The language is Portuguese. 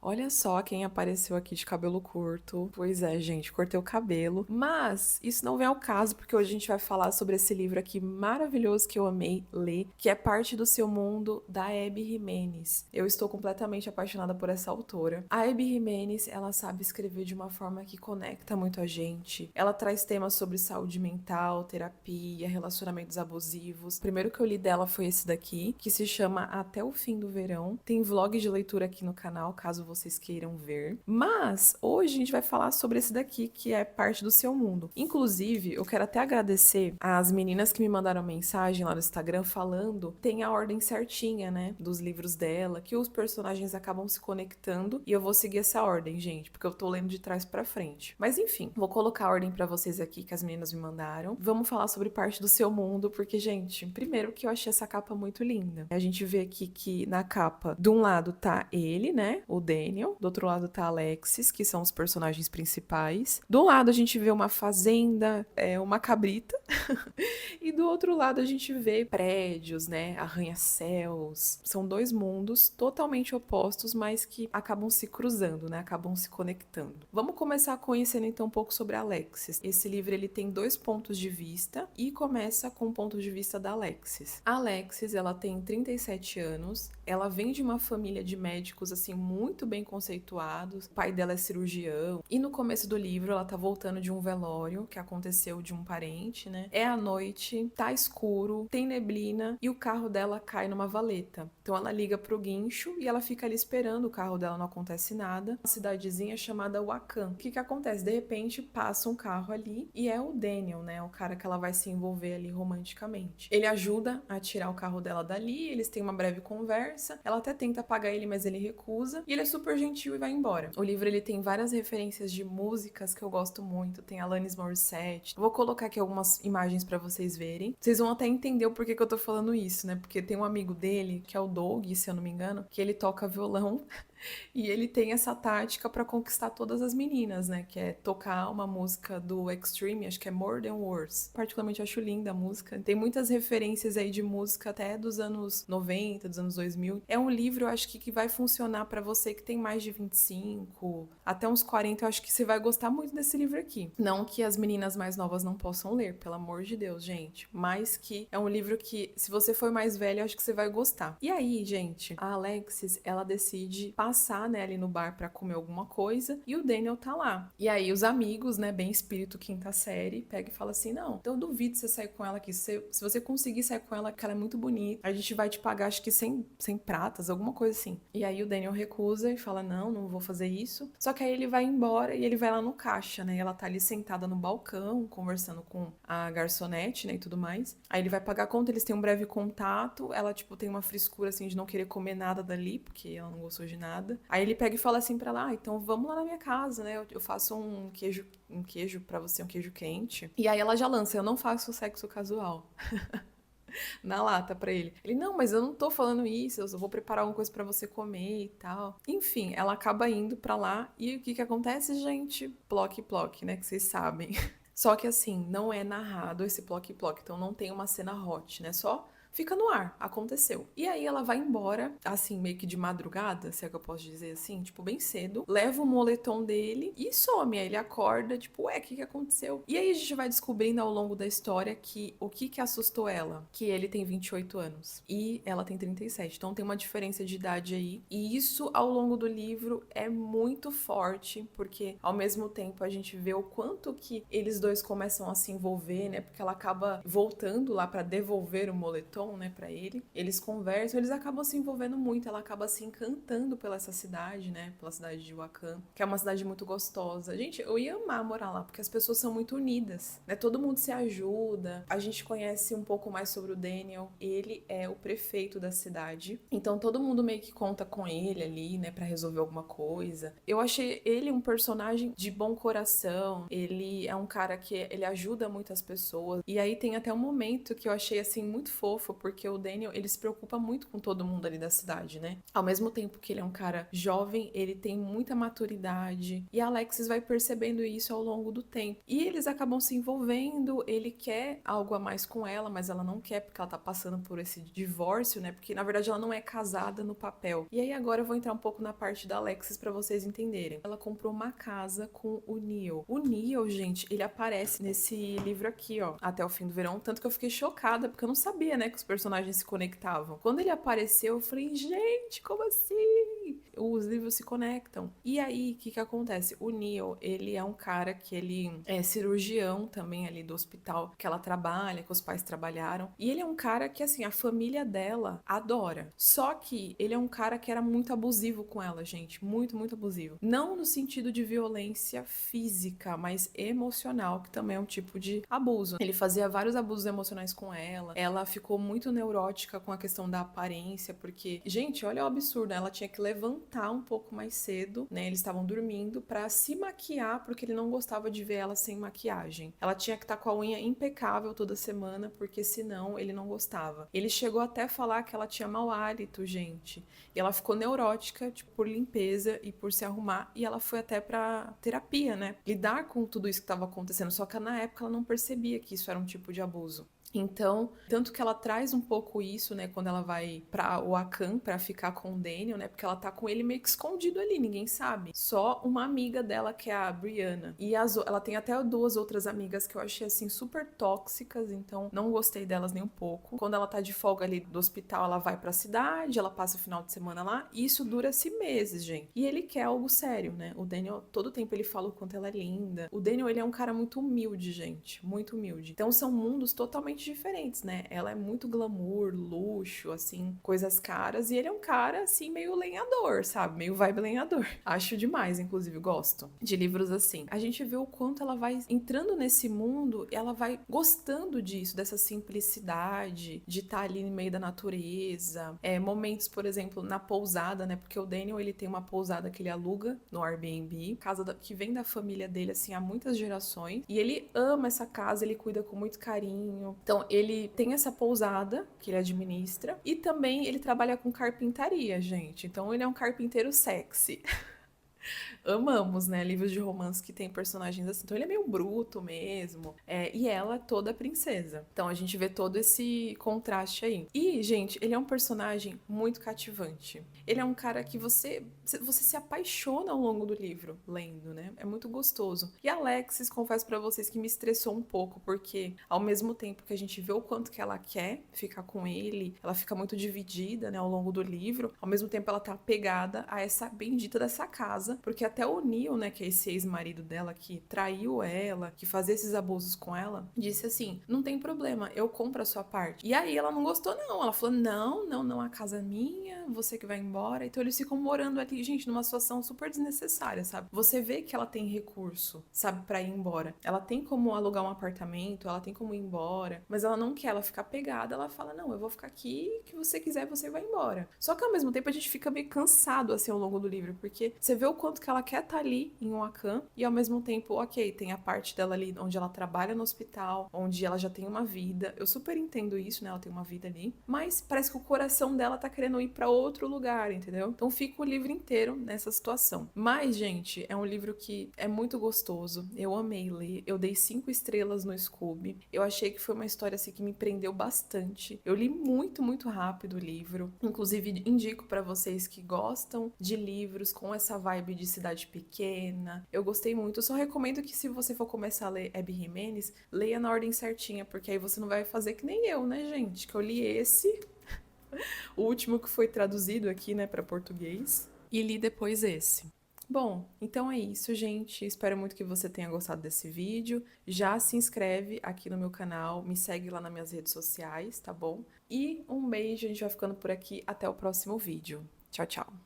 Olha só quem apareceu aqui de cabelo curto. Pois é, gente, cortei o cabelo. Mas isso não vem ao caso, porque hoje a gente vai falar sobre esse livro aqui maravilhoso que eu amei ler, que é Parte do Seu Mundo, da Abby Jimenez. Eu estou completamente apaixonada por essa autora. A Abby Jimenez, ela sabe escrever de uma forma que conecta muito a gente. Ela traz temas sobre saúde mental, terapia, relacionamentos abusivos. O primeiro que eu li dela foi esse daqui, que se chama Até o Fim do Verão. Tem vlog de leitura aqui no canal, caso vocês queiram ver. Mas hoje a gente vai falar sobre esse daqui, que é Parte do Seu Mundo. Inclusive, eu quero até agradecer às meninas que me mandaram mensagem lá no Instagram falando, tem a ordem certinha, né, dos livros dela, que os personagens acabam se conectando e eu vou seguir essa ordem, gente, porque eu tô lendo de trás pra frente. Mas enfim, vou colocar a ordem pra vocês aqui que as meninas me mandaram. Vamos falar sobre Parte do Seu Mundo, porque, gente, primeiro que eu achei essa capa muito linda. A gente vê aqui que na capa, de um lado tá ele, né, o Daniel, do outro lado tá a Alexis, que são os personagens principais. Do lado a gente vê uma fazenda, uma cabrita, e do outro lado a gente vê prédios, né, arranha-céus. São dois mundos totalmente opostos, mas que acabam se cruzando, né, acabam se conectando. Vamos começar conhecendo então um pouco sobre a Alexis. Esse livro ele tem dois pontos de vista e começa com o ponto de vista da Alexis. A Alexis, ela tem 37 anos, ela vem de uma família de médicos assim muito bem conceituados. O pai dela é cirurgião e no começo do livro ela tá voltando de um velório que aconteceu de um parente, né? É à noite, tá escuro, tem neblina e o carro dela cai numa valeta. Então ela liga pro guincho e ela fica ali esperando, o carro dela não acontece nada. Uma cidadezinha chamada Wakan. O que que acontece? De repente passa um carro ali e é o Daniel, né? O cara que ela vai se envolver ali romanticamente. Ele ajuda a tirar o carro dela dali, eles têm uma breve conversa. Ela até tenta apagar ele, mas ele recusa. E ele é super gentil e vai embora. O livro ele tem várias referências de músicas que eu gosto muito. Tem Alanis Morissette. Vou colocar aqui algumas imagens pra vocês verem. Vocês vão até entender o porquê que eu tô falando isso, né? Porque tem um amigo dele, que é o Doug, se eu não me engano, que ele toca violão e ele tem essa tática pra conquistar todas as meninas, né? Que é tocar uma música do Extreme, acho que é More Than Words. Particularmente acho linda a música. Tem muitas referências aí de música até dos anos 90, dos anos 2000. É um livro, eu acho que vai funcionar pra você que tem mais de 25, até uns 40, eu acho que você vai gostar muito desse livro aqui. Não que as meninas mais novas não possam ler, pelo amor de Deus, gente. Mas que é um livro que, se você for mais velho, eu acho que você vai gostar. E aí, gente, a Alexis, ela decide passar, né, ali no bar pra comer alguma coisa e o Daniel tá lá. E aí os amigos, né, bem espírito quinta série, pega e fala assim: não, então eu duvido você sair com ela aqui. Se você conseguir sair com ela, que ela é muito bonita, a gente vai te pagar, acho que 100 pratas, alguma coisa assim. E aí o Daniel recusa e fala: não, não vou fazer isso. Só que aí ele vai embora e ele vai lá no caixa, né? E ela tá ali sentada no balcão, conversando com a garçonete, né, e tudo mais. Aí ele vai pagar a conta, eles têm um breve contato. Ela, tipo, tem uma frescura, assim, de não querer comer nada dali, porque ela não gostou de nada. Aí ele pega e fala assim pra ela: ah, então vamos lá na minha casa, né? Eu faço um queijo pra você, um queijo quente. E aí ela já lança: eu não faço sexo casual. Na lata pra ele. Ele, não, mas eu não tô falando isso, eu só vou preparar alguma coisa pra você comer e tal. Enfim, ela acaba indo pra lá e o que que acontece, gente? Ploc, ploc, né? Que vocês sabem. Só que assim, não é narrado esse ploc, ploc, então não tem uma cena hot, né? Só fica no ar, aconteceu. E aí ela vai embora, assim, meio que de madrugada, se é que eu posso dizer assim, tipo, bem cedo, leva o moletom dele e some. Aí ele acorda, tipo, ué, o que que aconteceu? E aí a gente vai descobrindo ao longo da história que o que que assustou ela? Que ele tem 28 anos e ela tem 37. Então tem uma diferença de idade aí. E isso ao longo do livro é muito forte, porque ao mesmo tempo a gente vê o quanto que eles dois começam a se envolver, né? Porque ela acaba voltando lá pra devolver o moletom, né, para ele. Eles conversam, eles acabam se envolvendo muito, ela acaba se encantando pela essa cidade, né, pela cidade de Wakan, que é uma cidade muito gostosa. Gente, eu ia amar morar lá, porque as pessoas são muito unidas, né, todo mundo se ajuda. A gente conhece um pouco mais sobre o Daniel, ele é o prefeito da cidade, então todo mundo meio que conta com ele ali, né, para resolver alguma coisa. Eu achei ele um personagem de bom coração, ele é um cara que ele ajuda muitas pessoas, e aí tem até um momento que eu achei assim muito fofo, fofo, porque o Daniel, ele se preocupa muito com todo mundo ali da cidade, né? Ao mesmo tempo que ele é um cara jovem, ele tem muita maturidade, e a Alexis vai percebendo isso ao longo do tempo. E eles acabam se envolvendo, ele quer algo a mais com ela, mas ela não quer porque ela tá passando por esse divórcio, né? Porque na verdade ela não é casada no papel. E aí agora eu vou entrar um pouco na parte da Alexis pra vocês entenderem. Ela comprou uma casa com o Neil. O Neil, gente, ele aparece nesse livro aqui, ó, Até o Fim do Verão, tanto que eu fiquei chocada, porque eu não sabia, né, que os personagens se conectavam. Quando ele apareceu, eu falei, gente, como assim? Os livros se conectam. E aí, o que acontece? O Neil, ele é um cara que ele é cirurgião também ali do hospital que ela trabalha, que os pais trabalharam. E ele é um cara que, assim, a família dela adora. Só que ele é um cara que era muito abusivo com ela, gente. Muito, muito abusivo. Não no sentido de violência física, mas emocional, que também é um tipo de abuso. Ele fazia vários abusos emocionais com ela. Ela ficou muito neurótica com a questão da aparência, porque, gente, olha o absurdo, né? Ela tinha que levantar um pouco mais cedo, né? Eles estavam dormindo pra se maquiar, porque ele não gostava de ver ela sem maquiagem. Ela tinha que estar com a unha impecável toda semana, porque senão ele não gostava. Ele chegou até a falar que ela tinha mau hálito, gente. E ela ficou neurótica, tipo, por limpeza e por se arrumar, e ela foi até pra terapia, né? Lidar com tudo isso que estava acontecendo, só que na época ela não percebia que isso era um tipo de abuso. Então, tanto que ela traz um pouco isso, né, quando ela vai pra Oakan pra ficar com o Daniel, né, porque ela tá com ele meio que escondido ali, ninguém sabe. Só uma amiga dela, que é a Brianna. E ela tem até duas outras amigas que eu achei, assim, super tóxicas, então não gostei delas nem um pouco. Quando ela tá de folga ali do hospital, ela vai pra cidade, ela passa o final de semana lá, e isso dura-se meses, gente. E ele quer algo sério, né? O Daniel, todo tempo ele fala o quanto ela é linda. O Daniel, ele é um cara muito humilde, gente, muito humilde. Então são mundos totalmente diferentes, né? Ela é muito glamour, luxo, assim, coisas caras, e ele é um cara, assim, meio lenhador, sabe? Meio vibe lenhador. Acho demais, inclusive, gosto de livros assim. A gente vê o quanto ela vai entrando nesse mundo e ela vai gostando disso, dessa simplicidade, de estar ali no meio da natureza. Momentos, por exemplo, na pousada, né? Porque o Daniel, ele tem uma pousada que ele aluga no Airbnb, que vem da família dele, assim, há muitas gerações, e ele ama essa casa, ele cuida com muito carinho. Então, ele tem essa pousada que ele administra e também ele trabalha com carpintaria, gente. Então, ele é um carpinteiro sexy. Amamos, né? Livros de romance que tem personagens assim. Então ele é meio bruto mesmo. E ela é toda princesa. Então a gente vê todo esse contraste aí. E, gente, ele é um personagem muito cativante. Ele é um cara que você se apaixona ao longo do livro, lendo, né? É muito gostoso. E a Alexis, confesso pra vocês que me estressou um pouco, porque ao mesmo tempo que a gente vê o quanto que ela quer ficar com ele, ela fica muito dividida, né, ao longo do livro. Ao mesmo tempo ela tá apegada a essa bendita dessa casa, porque até o Neil, né, que é esse ex-marido dela que traiu ela, que fazia esses abusos com ela, disse assim: não tem problema, eu compro a sua parte. E aí ela não gostou, não. Ela falou: não, a casa é minha, você que vai embora. Então eles ficam morando ali, gente, numa situação super desnecessária, sabe? Você vê que ela tem recurso, sabe, pra ir embora. Ela tem como alugar um apartamento, ela tem como ir embora, mas ela não quer, ela fica pegada, ela fala: não, eu vou ficar aqui, que você quiser, você vai embora. Só que ao mesmo tempo a gente fica meio cansado, assim, ao longo do livro, porque você vê o quanto que ela quer estar ali em Oakan e ao mesmo tempo, ok, tem a parte dela ali onde ela trabalha no hospital, onde ela já tem uma vida. Eu super entendo isso, né? Ela tem uma vida ali, mas parece que o coração dela tá querendo ir pra outro lugar, entendeu? Então fica o livro inteiro nessa situação. Mas, gente, é um livro que é muito gostoso. Eu amei ler. Eu dei 5 estrelas no Scooby. Eu achei que foi uma história assim que me prendeu bastante. Eu li muito, muito rápido o livro. Inclusive, indico pra vocês que gostam de livros com essa vibe de cidade pequena. Eu gostei muito. Eu só recomendo que, se você for começar a ler Abby Jimenez, leia na ordem certinha, porque aí você não vai fazer que nem eu, né, gente? Que eu li esse, o último que foi traduzido aqui, né, para português, e li depois esse. Bom, então é isso, gente. Espero muito que você tenha gostado desse vídeo. Já se inscreve aqui no meu canal, me segue lá nas minhas redes sociais, tá bom? E um beijo, a gente vai ficando por aqui. Até o próximo vídeo. Tchau, tchau.